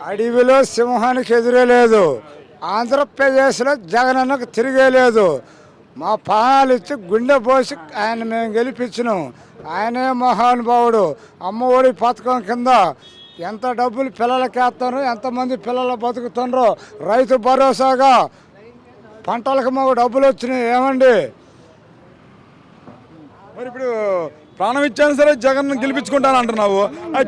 అడవిలో సింహానికి ఎదురే లేదు, ఆంధ్రప్రదేశ్లో జగనన్నకు తిరిగే లేదు. మా ప్రాణాలు ఇచ్చి గుండె పోసి ఆయన మేము గెలిపించినాం. ఆయనే మహానుభావుడు. అమ్మఒడి పథకం కింద ఎంత డబ్బులు పిల్లలకి వేస్తారో, ఎంతమంది పిల్లలు బతుకుతున్నారో, రైతు భరోసాగా పంటలకు మాకు డబ్బులు వచ్చినాయి. ఏమండి మరి ఇప్పుడు ప్రాణం ఇచ్చాను సరే జగన్ గెలిపించుకుంటాను అంటున్నావు.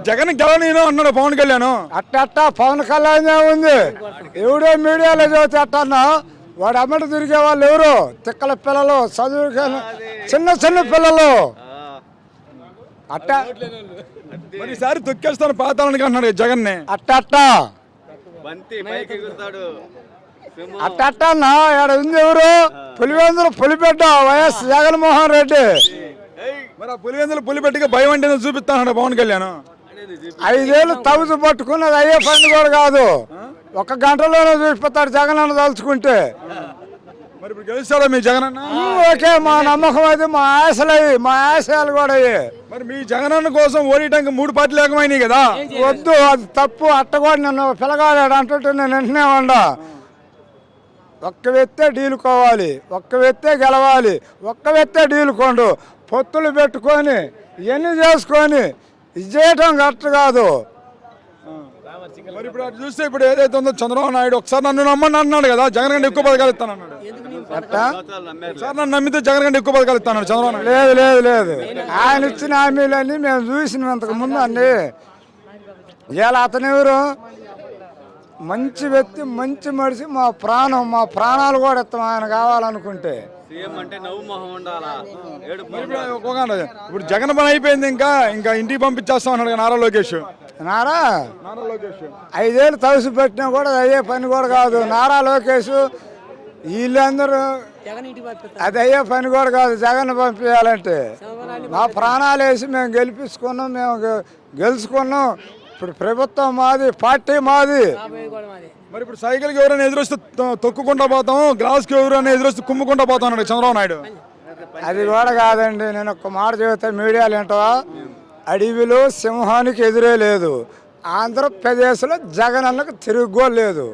జగన్ గెలవనేను అన్నాడు పవన్ కళ్యాణ్. అట్టా పవన్ కళ్యాణ్ ఉంది. ఎవడో మీడియాలో చదివితే అట్టన్నా వాడు అమ్మట తిరిగే వాళ్ళు ఎవరు? తిక్కల పిల్లలు, చదువుకి చిన్న చిన్న పిల్లలు. అట్టా మరి ఈసారి తొక్కేస్తాను పాతానికి అన్నాడు జగన్. అట్టా అట్టన్నా ఆడ ఉంది ఎవరు? పులివెందులు పులిపెట్ట వైఎస్ జగన్మోహన్ రెడ్డి. మరి ఆ పులివెందులు పులిపెట్టిగా భయం అంటే చూపిస్తాను పవన్ కళ్యాణ్. 5 ఏళ్ళు తగుసు పట్టుకున్నది అయ్యే పని కూడా కాదు. 1 గంటలోనే చూపిస్తాడు జగన్ అన్న తలుచుకుంటే. మరి ఇప్పుడు గెలుస్తాడా మీ జగన్ అన్న? ఓకే, మా నమ్మకం అది, మా ఆశయాలు కూడా అయ్యి. మరి మీ జగన్ అన్న కోసం ఓడిటానికి 3 పార్టీలు ఏకమైనాయి కదా. వద్దు, అది తప్పు. అట్ట కూడా నన్ను పిలగాడాడు అంటుంటే నేను వెంటనే ఉండా. ఒక్క వ్యక్తే డీలుకోవాలి, ఒక్క వ్యక్తే గెలవాలి, ఒక్క వ్యక్తే డీలుకోండు. పొత్తులు పెట్టుకొని ఇవన్నీ చేసుకొని ఇది చేయటం కరెక్ట్ కాదు. మరి ఇప్పుడు అటు చూస్తే ఇప్పుడు ఏదైతే ఉందో చంద్రబాబు నాయుడు ఒకసారి నన్ను నమ్మని అన్నాడు కదా, జగన్ కంటే ఎక్కువ పథకాలు ఇస్తాను అన్నాడు. అట్టా సార్ నన్ను నమ్మితే జగన్ కంటే ఎక్కువ పథకాలు ఇస్తాను చంద్రబాబు నాయుడు. లేదు ఆయన ఇచ్చిన హామీలన్నీ మేము చూసినాం ఇంతకు ముందు అండి. ఇవాళ అతను ఎవరు? మంచి వ్యక్తి, మంచి మనిషి. మా ప్రాణాలు కూడా ఇస్తాం ఆయన కావాలనుకుంటే. ఇప్పుడు జగన్ పని అయిపోయింది, ఇంకా ఇంటికి పంపించేస్తాం అన్నాడు నారా లోకేష్. నారా 5 ఏళ్ళు తలుసు పెట్టినా కూడా అయ్యే పని కూడా కాదు. నారా లోకేష్ వీళ్ళందరూ అది అయ్యే పని కూడా కాదు. జగన్ పంపించాలంటే మా ప్రాణాలు వేసి మేము గెలిపించుకున్నాం, మేము గెలుచుకున్నాం. ఇప్పుడు ప్రభుత్వం మాది, పార్టీ మాది. మరి ఇప్పుడు సైకిల్కి ఎవరైనా ఎదురొస్తే తొక్కుకుంటా పోతాం, గ్లాస్కి ఎవరైనా ఎదురొస్తే కుమ్ముకుంటా పోతాం అన్నాడు చంద్రబాబు నాయుడు. అది కూడా కాదండి. నేను ఒక్క మాట చెబితే మీడియాలు ఏంటో, అడవిలో సింహానికి ఎదురే లేదు, ఆంధ్రప్రదేశ్లో జగన్ అన్నకు తిరుగుగోలేదు.